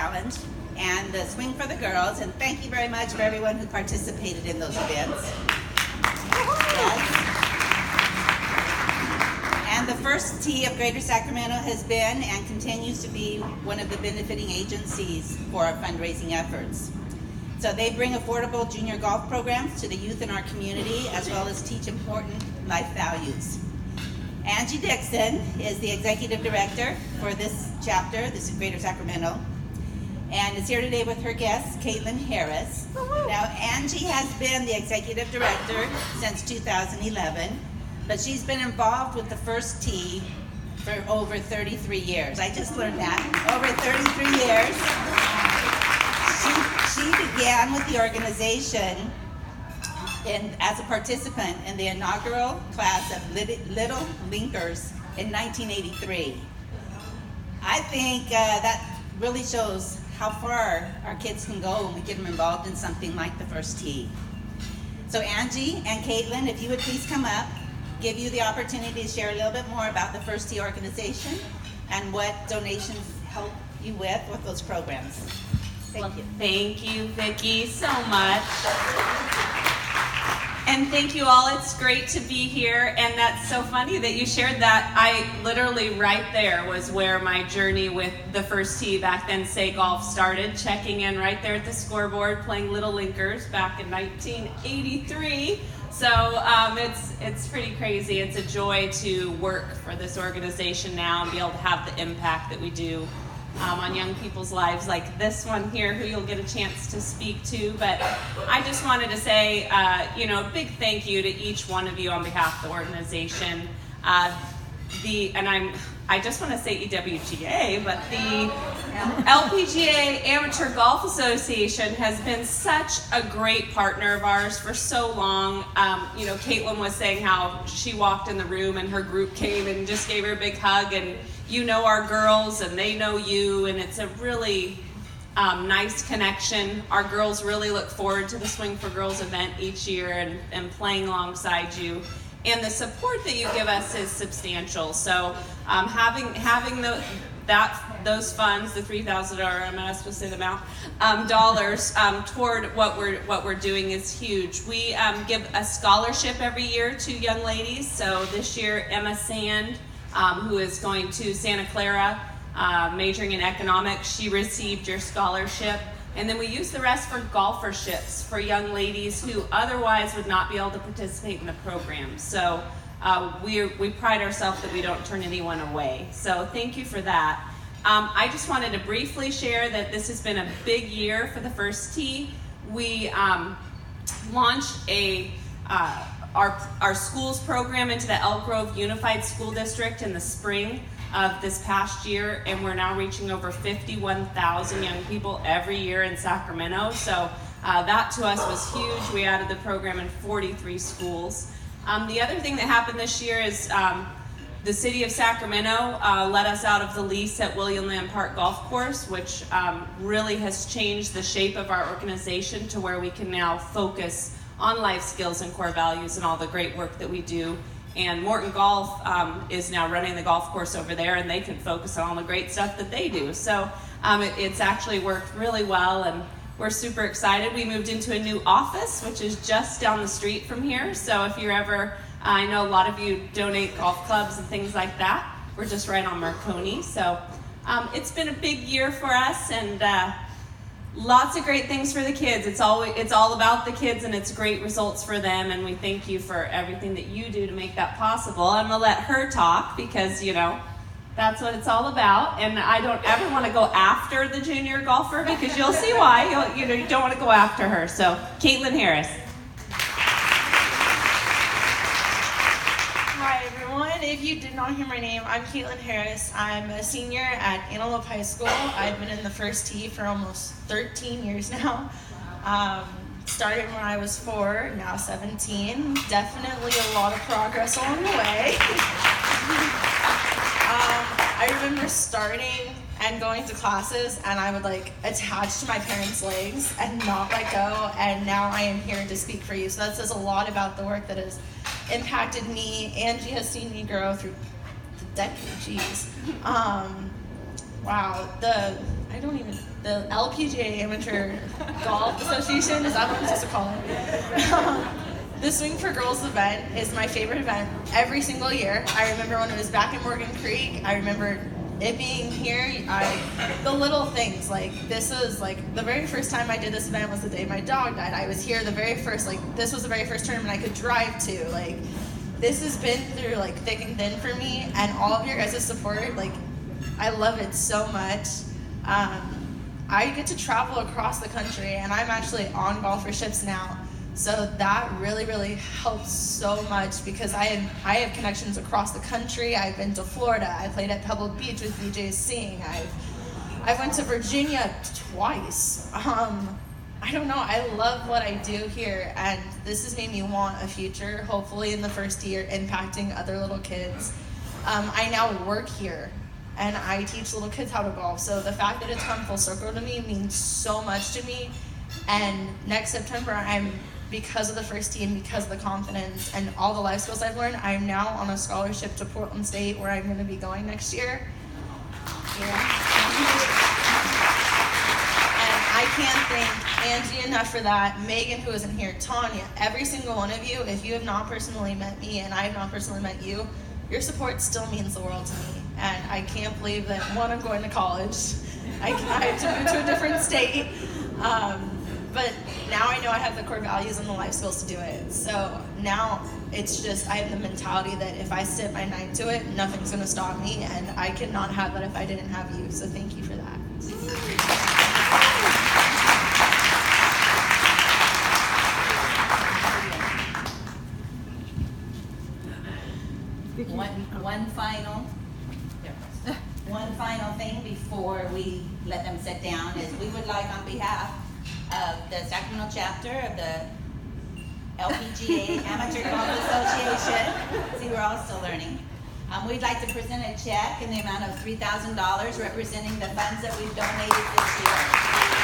Challenge and the Swing for the Girls, and thank you very much for everyone who participated in those events. Yes. And the First Tee of Greater Sacramento has been and continues to be one of the benefiting agencies for our fundraising efforts. So they bring affordable junior golf programs to the youth in our community, as well as teach important life values. Angie Dixon is the executive director for this chapter. This is Greater Sacramento, and is here today with her guest, Caitlin Harris. Now, Angie has been the executive director since 2011, but she's been involved with the First Tee for over 33 years. I just learned that, over 33 years. She began with the organization as a participant in the inaugural class of Little Linkers in 1983. I think that really shows how far our kids can go when we get them involved in something like the First Tee. So Angie and Caitlin, if you would please come up, give you the opportunity to share a little bit more about the First Tee organization and what donations help you with those programs. Thank you. Thank you, Vicki, so much. And thank you all. It's great to be here. And that's so funny that you shared that. I literally right there was where my journey with the First Tee back then, Say Golf, started. Checking in right there at the scoreboard, playing Little Linkers back in 1983. So it's pretty crazy. It's a joy to work for this organization now and be able to have the impact that we do on young people's lives, like this one here, who you'll get a chance to speak to. But I just wanted to say, a big thank you to each one of you on behalf of the organization. I just want to say EWGA, but the LPGA Amateur Golf Association has been such a great partner of ours for so long. Caitlin was saying how she walked in the room and her group came and just gave her a big hug, and you know our girls and they know you, and it's a really nice connection. Our girls really look forward to the Swing for Girls event each year and playing alongside you. And the support that you give us is substantial. So having those funds, the $3,000, I'm not supposed to say the amount, dollars toward what we're doing is huge. We give a scholarship every year to young ladies. So this year, Emma Sand, who is going to Santa Clara, majoring in economics, she received your scholarship. And then we use the rest for golferships for young ladies who otherwise would not be able to participate in the program. So we pride ourselves that we don't turn anyone away. So thank you for that. I just wanted to briefly share that this has been a big year for the First Tee. We launched our schools program into the Elk Grove Unified School District in the spring of this past year, and we're now reaching over 51,000 young people every year in Sacramento. So that to us was huge. We added the program in 43 schools. The other thing that happened this year is the city of Sacramento let us out of the lease at William Land Park Golf Course, which really has changed the shape of our organization to where we can now focus on life skills and core values and all the great work that we do. And Morton Golf is now running the golf course over there, and they can focus on all the great stuff that they do. So it's actually worked really well, and we're super excited. We moved into a new office, which is just down the street from here. So if you're ever, I know a lot of you donate golf clubs and things like that. We're just right on Marconi. So it's been a big year for us, and lots of great things for the kids. It's all about the kids, and it's great results for them, and we thank you for everything that you do to make that possible. I'm gonna let her talk because that's what it's all about, and I don't ever want to go after the junior golfer because you'll see why. You don't want to go after her. So Caitlin Harris. Hi everyone. If you did not hear my name, I'm Caitlin Harris. I'm a senior at Antelope High School. I've been in the First Tee for almost 13 years now. Started when I was 4, now 17. Definitely a lot of progress along the way. I remember starting and going to classes, and I would attach to my parents' legs and not let go, and now I am here to speak for you. So that says a lot about the work that has impacted me. Angie has seen me grow through the decade, wow. the LPGA Amateur Golf Association, is that what I'm supposed to call it? The Swing for Girls event is my favorite event every single year. I remember when it was back in Morgan Creek. I remember it being here. The little things, like this was like the very first time I did this event was the day my dog died. I was here the very first, like this was the very first tournament I could drive to. Like this has been through like thick and thin for me, and all of your guys' support, like I love it so much. I get to travel across the country, and I'm actually on golferships now. So that really, really helps so much because I have connections across the country. I've been to Florida. I played at Pebble Beach with DJ Singh. I went to Virginia twice. I don't know. I love what I do here, and this has made me want a future, hopefully in the first year, impacting other little kids. I now work here, and I teach little kids how to golf. So the fact that it's come full circle to me means so much to me. And next September, because of the first team, because of the confidence and all the life skills I've learned, I'm now on a scholarship to Portland State, where I'm going to be going next year. And I can't thank Angie enough for that, Megan, who isn't here, Tanya, every single one of you. If you have not personally met me and I have not personally met you, your support still means the world to me. And I can't believe that, one, I'm going to college. I have to move to a different state. But now I know I have the core values and the life skills to do it. So now it's just, I have the mentality that if I sit my mind to it, nothing's going to stop me, and I could not have that if I didn't have you. So thank you for that. One final thing before we let them sit down is we would like, on behalf of the Sacramento Chapter of the LPGA Amateur Golf Association, see, we're all still learning. We'd like to present a check in the amount of $3,000 representing the funds that we've donated this year.